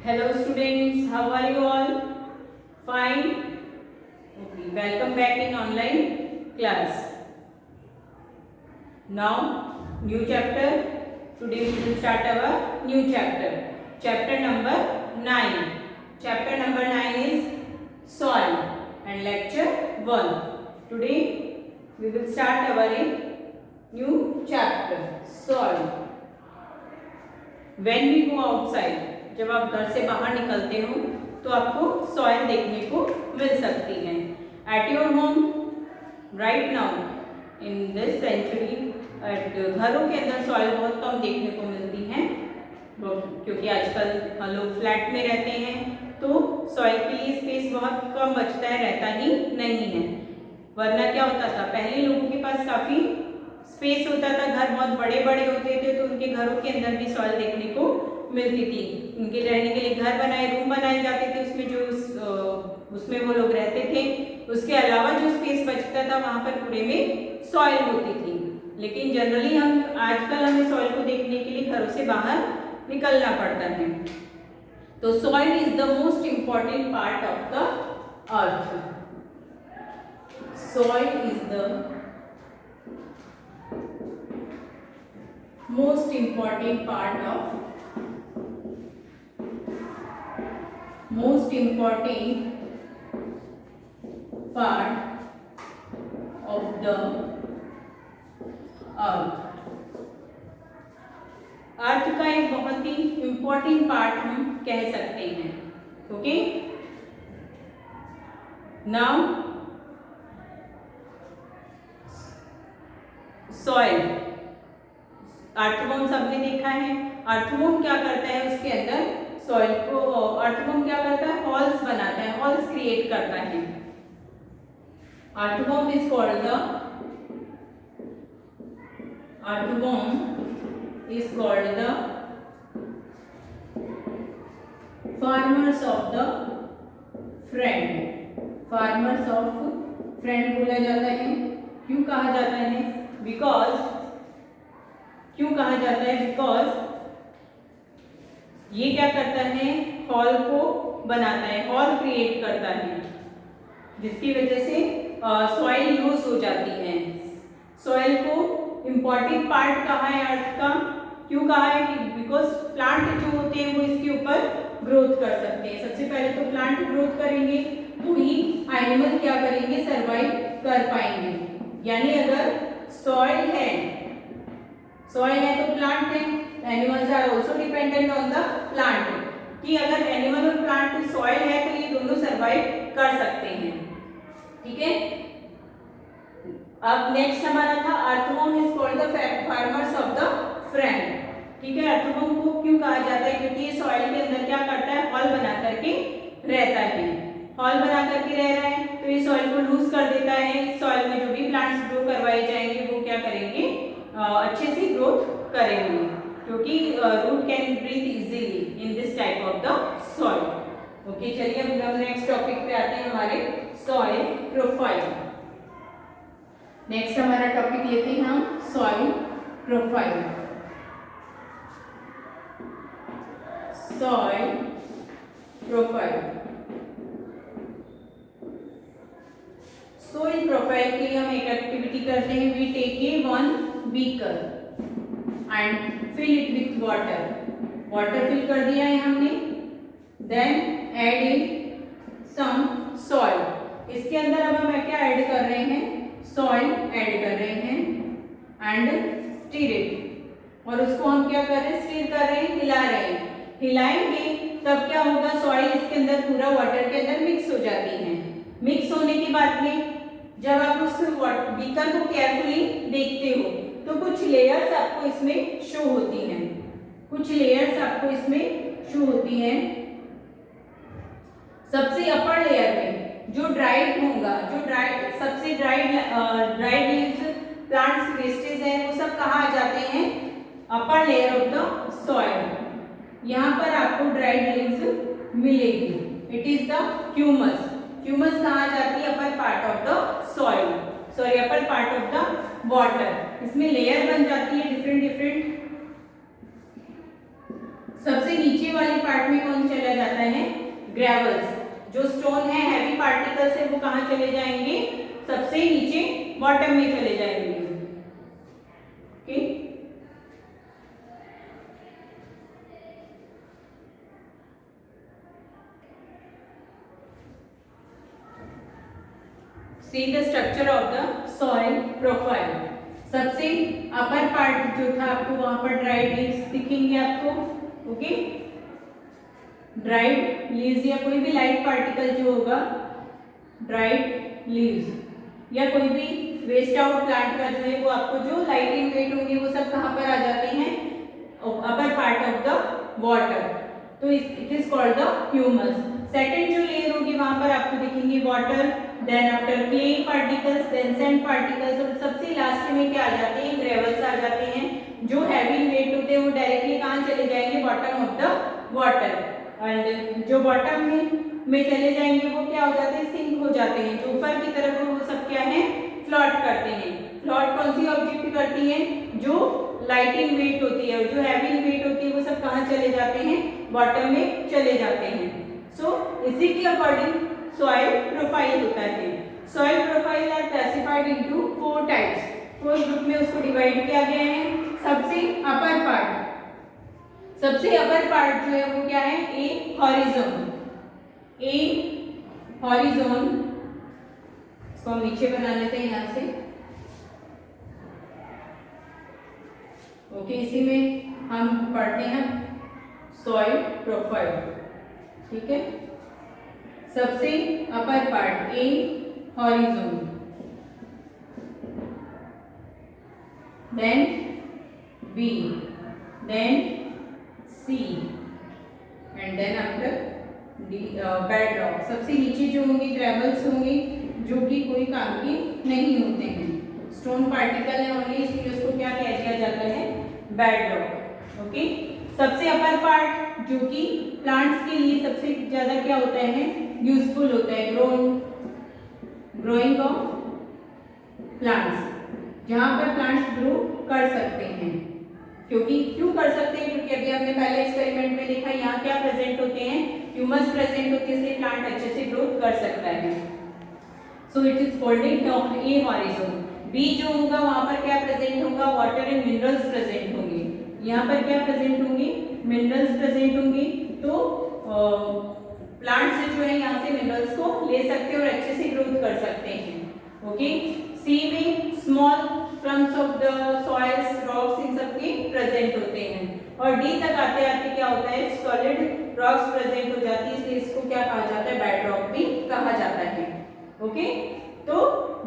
Hello students, how are you all? Fine? Okay, welcome back in online class. Now, new chapter. Today we will start our new chapter. Chapter number 9. Chapter number 9 is soil and lecture 1. Today we will start our new chapter, soil. When we go outside, जब आप घर से बाहर निकलते हो तो आपको soil देखने को मिल सकती है. At your home right now in this century, घरों के अंदर सॉइल बहुत कम देखने को मिलती है क्योंकि आजकल लोग फ्लैट में रहते हैं तो सॉइल के लिए स्पेस बहुत कम बचता है, रहता ही नहीं है. वरना क्या होता था, पहले लोगों के पास काफ़ी स्पेस होता था, घर बहुत बड़े बड़े होते थे तो उनके घरों के अंदर भी सॉइल देखने को मिलती थी. उनके रहने के लिए घर बनाए, रूम बनाए जाते थे, उसमें वो लोग रहते थे. उसके अलावा जो स्पेस बचता था वहाँ पर पूरे में सॉइल होती थी. लेकिन जनरली आजकल हमें सॉइल को देखने के लिए घरों से बाहर निकलना पड़ता है. तो soil is the most important part of the earth. Soil is the most important part of the अर्थ. अर्थ का एक बहुत ही इम्पोर्टेंट पार्ट हम कह सकते हैं. Okay, now soil. अर्थवॉर्म सबने देखा है. अर्थवॉर्म क्या करता है, उसके अंदर सॉइल को अर्थवॉर्म क्या करता है, हॉल्स बनाता है, हॉल्स क्रिएट करता है. Earthworm is called the farmers of the friend. Farmers of friend बोला जाता है. क्यों कहा जाता है, क्यों कहा जाता है, बिकॉज ये क्या करता है, हॉल को बनाता है, हॉल क्रिएट करता है, जिसकी वजह से सॉइल लूज हो जाती है. सॉइल को इम्पॉर्टेंट पार्ट कहा है अर्थ का. क्यों कहा है, बिकॉज प्लांट जो होते हैं वो इसके ऊपर ग्रोथ कर सकते हैं. सबसे पहले तो प्लांट ग्रोथ करेंगे तो ही एनिमल क्या करेंगे, सर्वाइव कर पाएंगे. यानी अगर सॉइल है तो प्लांट है. Animals are also dependent on the plant. कि अगर एनिमल और प्लांट सॉइल है तो ये दोनों सर्वाइव कर सकते हैं. ठीक है. अब नेक्स्ट हमारा था earthworm is called the farmers of the friend. ठीक है. अर्थवॉर्म को क्यों कहा जाता है, क्योंकि ये सॉइल के अंदर क्या करता है, हॉल बना करके रहता है. हॉल बना करके रह रहा है तो ये सॉइल को लूज कर देता है. सॉइल में जो भी प्लांट्स ग्रो करवाए जाएंगे वो क्या करेंगे, अच्छे से ग्रोथ करेंगे, क्योंकि root can breathe easily in this type of the soil. Okay, चलिए अब हम नेक्स्ट टॉपिक पे आते हैं, हमारे सॉइल प्रोफाइल. नेक्स्ट हमारा टॉपिक लेते हैं हम soil profile. Soil profile. Soil profile के लिए हम एक एक्टिविटी करते हैं. We take a one beaker and fill it with water. Water fill कर दिया है हमने. Then add in some soil. इसके अंदर अब हम क्या ऐड कर रहे हैं, सॉइल ऐड कर रहे हैं एंड स्टीर इट. और उसको हम क्या कर रहे हैं, स्टीर कर रहे हैं, हिला रहे हैं. हिलाएंगे तब क्या होगा, सॉइल इसके अंदर पूरा वाटर के अंदर मिक्स हो जाती है. मिक्स होने के बाद में जब आप उस बीकर को केयरफुली देखते हो तो कुछ लेयर्स आपको इसमें शो होती हैं. कुछ लेयर्स आपको इसमें शो होती हैं. सबसे अपर लेयर में जो ड्राइड होगा, सबसे ड्राइड लीव्स, प्लांट्स वेस्टेज है, वो सब कहाँ आ जाते हैं, upper layer of the soil. यहाँ पर आपको ड्राइड लीव्स मिलेगी. It is the humus. Humus कहाँ जाती है, अपर part of the soil, sorry upper part of the water. इसमें लेयर बन जाती है डिफरेंट. सबसे नीचे वाली पार्ट में कौन चला जाता है, ग्रेवल्स। जो स्टोन है, हैवी पार्टिकल्स है, वो कहाँ चले जाएंगे, सबसे नीचे बॉटम में चले जाएंगे। Okay, see the structure of the soil profile. सबसे अपर पार्ट जो था आपको वहां पर ड्राइड लीव्स दिखेंगे आपको। ओके, ड्राइड लीव्स या कोई भी लाइट पार्टिकल जो होगा, ड्राइड लीव्स या कोई भी वेस्ट आउट प्लांट का जो है वो आपको जो लाइट इन वेट होंगे वो सब कहाँ पर आ जाते हैं, upper part of the water. तो it is called the humus. Second जो लेयर होगी वहां पर आपको दिखेंगे water, then after clay particles, then sand particles, और सबसे लास्ट में क्या आ जाते हैं, ग्रेवल्स आ जाते हैं। जो हैवी वेट होते हैं वो डायरेक्टली कहाँ चले जाएंगे, bottom of the water. And जो बॉटम में चले जाएंगे वो क्या हो जाते हैं, सिंक हो जाते हैं। जो ऊपर की तरफ वो सब क्या है, फ्लोट करते हैं। फ्लोट कौन सी ऑब्जेक्ट करती है, जो लाइट इन वेट होती है, जो हैवी इन वेट होती है, वो सब कहाँ चले जाते हैं, बॉटम में चले जाते हैं। सो इसी के अकॉर्डिंग सॉइल प्रोफाइल होता है। Soil profile are classified into 4 types. 4 group में उसको डिवाइड किया गया है। सबसे अपर पार्ट जो है वो क्या है, ए हॉरिजॉन। इसको हम नीचे बना लेते हैं यहां से। ओके, इसी में हम पढ़ते हैं सॉइल प्रोफाइल। ठीक है, सबसे upper part A horizon, then B, then C and then after D bed rock. सबसे नीचे जो होंगे ग्रेवल्स होंगे, जो कि कोई काम के नहीं होते हैं, स्टोन पार्टिकल है ओनली, इसलिए उसको क्या कह दिया जाता है, बेड रॉक। ओके, सबसे अपर पार्ट जो कि प्लांट्स के लिए सबसे ज्यादा क्या होता है, यूजफुल होता है, ग्रोइंग ऑफ प्लांट्स, जहां पर प्लांट्स ग्रो कर सकते हैं। क्यों कर सकते हैं, क्योंकि अभी हमने पहले एक्सपेरिमेंट में देखा यहाँ क्या प्रेजेंट होते हैं, ह्यूमस प्रेजेंट होती है, इसलिए प्लांट अच्छे से ग्रोथ कर सकता है। So it is called A horizon. B जो होगा वहां पर क्या प्रेजेंट होगा, वाटर एंड मिनरल्स प्रेजेंट होंगे। यहाँ पर क्या प्रेजेंट होंगे, मिनरल्स प्रेजेंट होंगे। तो प्लांट से जो है यहाँ से मिनरल्स को ले सकते हैं और अच्छे से ग्रोथ कर सकते हैं। ओके, सी में small crumbs of the soils, rocks, इन सब के प्रेजेंट होते हैं। और डी तक आते आते क्या होता है, सॉलिड रॉक्स प्रेजेंट हो जाती है, इसलिए इसको क्या कहा जाता है, बेड रॉक भी कहा जाता है। ओके, तो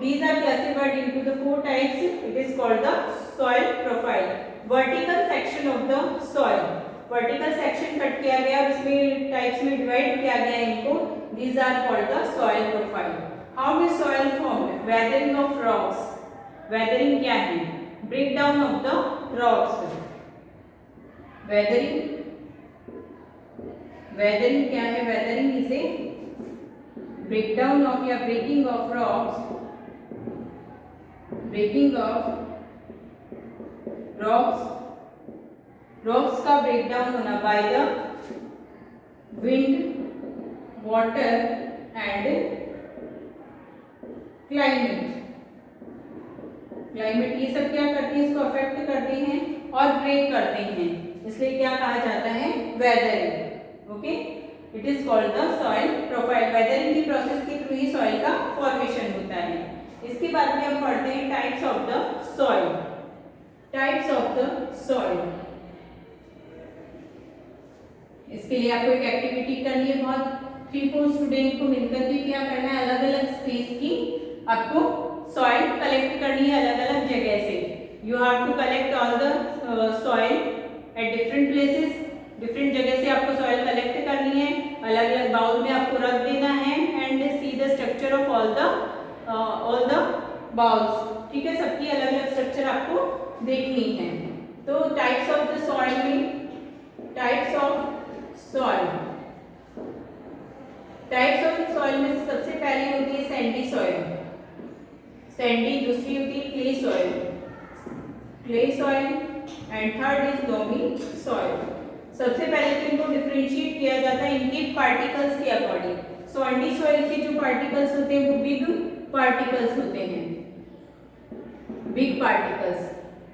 these are classified into the 4 types. It is called the soil profile. Vertical section of the soil. Vertical section cut किया गया, इसमें टाइप्स में डिवाइड किया गया इनको। These are called the soil profile. How is soil formed? Weathering of rocks. Weathering क्या है? Breakdown of the rocks. Weathering क्या है? Weathering is a breakdown of या breaking of rocks. Breaking of rocks का breakdown होना by the wind, water and climate. ये सब क्या करते हैं, इसको अफेक्ट करते हैं और ब्रेक करते हैं, इसलिए क्या कहा जाता है, weathering. Okay, it is called the soil profile. Weathering की प्रोसेस के थ्रू ही सॉइल का फॉर्मेशन होता है। इसके बाद में हम पढ़ते हैं types of the soil. Types of the soil, इसके लिए आपको एक एक्टिविटी करनी है, बहुत 3-4 स्टूडेंट को मिलकर के क्या करना है, अलग अलग स्पेस की आपको सॉइल कलेक्ट करनी है, अलग अलग जगह से। You have to collect all the soil at different places. Different जगह से आपको सॉइल कलेक्ट करनी है, अलग अलग बाउल में आपको रख देना है and see the structure of all the bowls. ठीक है, सबकी अलग अलग स्ट्रक्चर आपको देखनी है। तो टाइप्स ऑफ द सॉइल में, टाइप्स ऑफ सॉइल में सबसे पहली होती है सैंडी सॉइल, सैंडी। दूसरी होती है clay soil and third is loamy soil. सबसे पहले तो इनको डिफरेंशिएट किया जाता है इनके पार्टिकल्स के अकॉर्डिंग। सॉइली सॉइल के जो पार्टिकल्स होते हैं वो बिग पार्टिकल्स होते हैं, बिग पार्टिकल्स,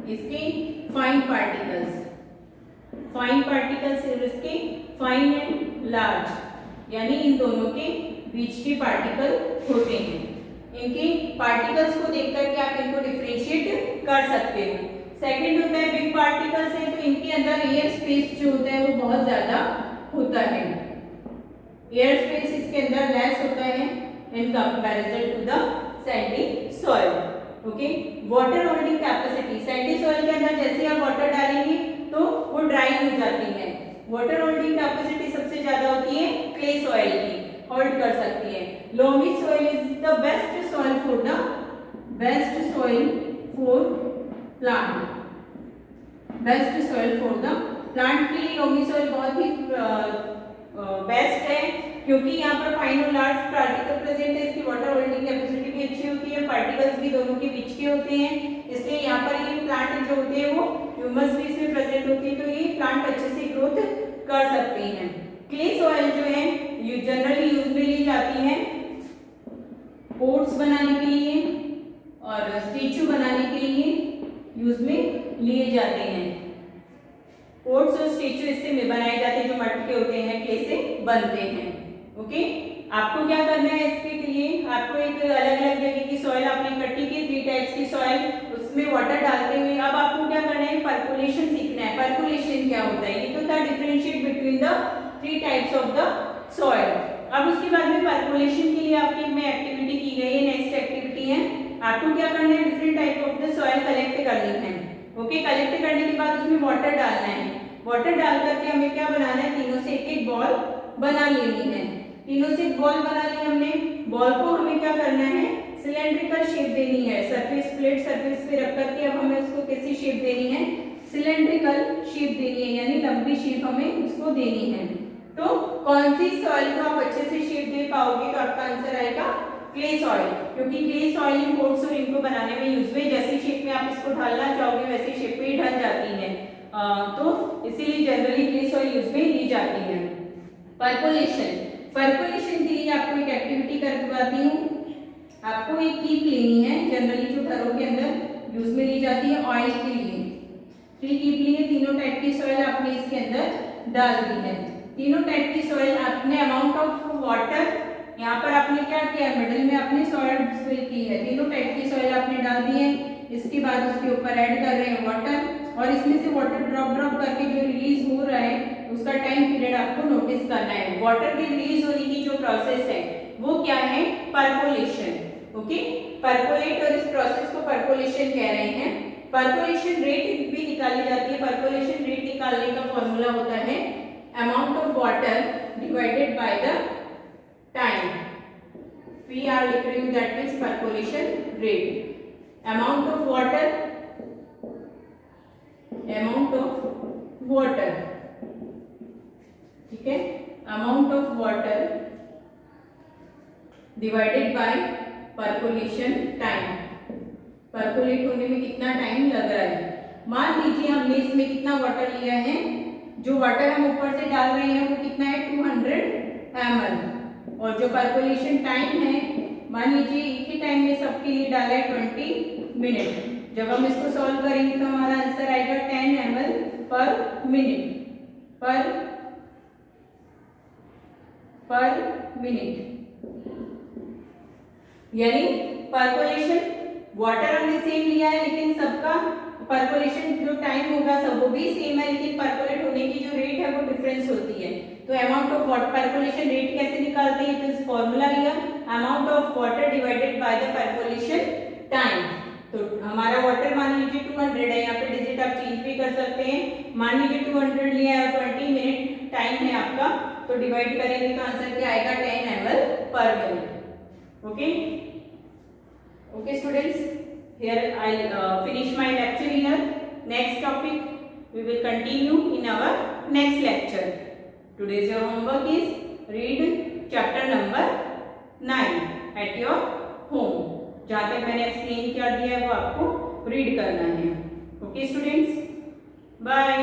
इसके फाइन पार्टिकल्स, फाइन पार्टिकल्स इसके फाइन एंड लार्ज, यानी इन दोनों के बीच के पार्टिकल होते हैं। इनके पार्टिकल्स को देख करके आप इनको डिफरेंशिएट कर सकते हो। सेकंड होता है बिग पार्टिकल्स है तो इनके अंदर एयर स्पेस जो होता है वो बहुत ज्यादा होता है, एयर स्पेस इसके अंदर लेस होता है in comparison to the sandy soil. Okay, water holding capacity, sandy soil के अंदर जैसे आप वाटर डालेंगे तो वो ड्राई हो जाती है। वाटर होल्डिंग कैपेसिटी सबसे ज्यादा होती है क्ले सॉइल की, होल्ड कर सकती है। Loamy soil is the best soil for the best soil for plant, best soil for the plant के लिए लोमी सॉइल बहुत ही बेस्ट है, क्योंकि यहाँ पर फाइन और लार्ज पार्टिकल प्रेजेंट है, इसकी वाटर होल्डिंग कैपेसिटी भी अच्छी होती है, पार्टिकल्स भी दोनों के बीच के होते हैं, इसलिए यहाँ पर ये प्लांट जो होते हैं वो ह्यूमस भी इसमें प्रेजेंट होती है, तो ये प्लांट अच्छे से ग्रोथ कर सकते हैं। क्ले सॉइल जो है ये जनरली यूज में ली जाती है पोट्स बनाने के लिए और स्टेचू बनाने के लिए यूज में लिए जाते हैं। पोट्स और स्टेचू इससे में बनाए जाते हैं जो मटके होते हैं क्ले से बनते हैं। ओके, आपको क्या करना है इसके लिए, आपको एक अलग अलग जगह की सॉइल आपने इकट्ठी की, 3 टाइप्स की सॉइल, उसमें वाटर डालते हुए अब आपको क्या करना है, पर्कुलेशन सीखना है। पर्कुलेशन क्या होता है, ये तो था differentiate between the 3 types of the soil. अब उसके बाद में पर्कुलेशन के लिए आपकी में एक्टिविटी की गई है, नेक्स्ट एक्टिविटी है आपको क्या करना है, different type of the soil collect करनी है। ओके, कलेक्ट करने के बाद उसमें वाटर डालना है, वाटर डाल करके हमें क्या बनाना है, तीनों से एक एक बॉल बना लेनी है। तीनों से एक बॉल बना ली हमने, बॉल को हमें क्या करना है, सिलेंड्रिकल शेप देनी है, सरफेस फ्लैट सरफेस पे रख करके अब हमें उसको कैसी शेप देनी है, सिलेंड्रिकल शेप देनी है, यानी लंबी शेप हमें उसको देनी है। तो कौन सी सॉइल को आप अच्छे से शेप दे पाओगे, तो आपका आंसर आएगा क्ले सॉइल, क्योंकि क्ले सॉइल इन पोट्स और इनको बनाने में यूज में जैसी शेप में आप इसको ढालना चाहोगे वैसी शेप में ही ढल जाती है, तो इसीलिए जनरली क्ले सॉइल यूज में ली जाती है। पर्कुलेशन, पर्कुलेशन के लिए आपको एक एक्टिविटी करवाती हूँ, आपको एक कीप लेनी है, जनरली जो घरों के अंदर यूज में ली जाती है ऑयल के लिए। 3 कीप लिए, तीनों टाइप की सॉइल आपने इसके अंदर डाल दी है। तीनों टाइप की सॉइल आपने अमाउंट ऑफ वाटर, यहाँ पर आपने क्या किया, मिडिल में आपने सॉइल फिल की है, तीनों टाइप की सॉइल आपने डाल दी है। इसके बाद उसके ऊपर ऐड कर रहे हैं वाटर, और इसमें से वाटर ड्रॉप ड्रॉप करके जो रिलीज हो रहा है उसका टाइम पीरियड आपको नोटिस करना है। वाटर की रिलीज होने की जो प्रोसेस है वो क्या है, पर्कुलेशन। ओके, पर्कुलेट, और इस प्रोसेस को पर्कुलेशन कह रहे हैं। पर्कुलेशन रेट भी निकाली जाती है, पर्कुलेशन रेट निकालने का फॉर्मूला होता है amount of water divided by the time. We are लिख रही हूँ, that means percolation rate, amount of water, amount of water, ठीक है, amount of water divided by percolation time, percolate होने में कितना टाइम लग रहा है। मान लीजिए हमने इसमें कितना वाटर लिया है, जो वाटर हम ऊपर से डाल रहे हैं वो कितना है 200 ml, और जो पर्कुलेशन टाइम है मान लीजिए एक ही टाइम में सबके लिए डाला है 20 मिनट। जब हम इसको सॉल्व करेंगे तो हमारा आंसर आएगा 10 ml पर मिनट, पर मिनट, यानी पर्कुलेशन वाटर हमने सेम लिया है लेकिन सबका पर्कुलेशन जो टाइम होगा सब वो भी सेम है, लेकिन पर्कुलेट होने की जो रेट है वो डिफरेंस होती है। तो amount of water, percolation rate कैसे निकालते हैं, तो फॉर्मूला लिया amount of water divided by the percolation time. तो हमारा वाटर मान लीजिए 200 है, यहाँ पे डिजिट आप चेंज भी कर सकते हैं, मान लीजिए 200 लिया है, 20 मिनट टाइम है आपका, तो डिवाइड करेंगे तो आंसर क्या आएगा 10 ml पर minute. Okay, okay students, here I'll finish my lecture here. Next topic we will continue in our next lecture. Today's your homework is read chapter number 9 at your home. जहाँ तक मैंने explain कर दिया है वो आपको read करना है। Okay students, bye.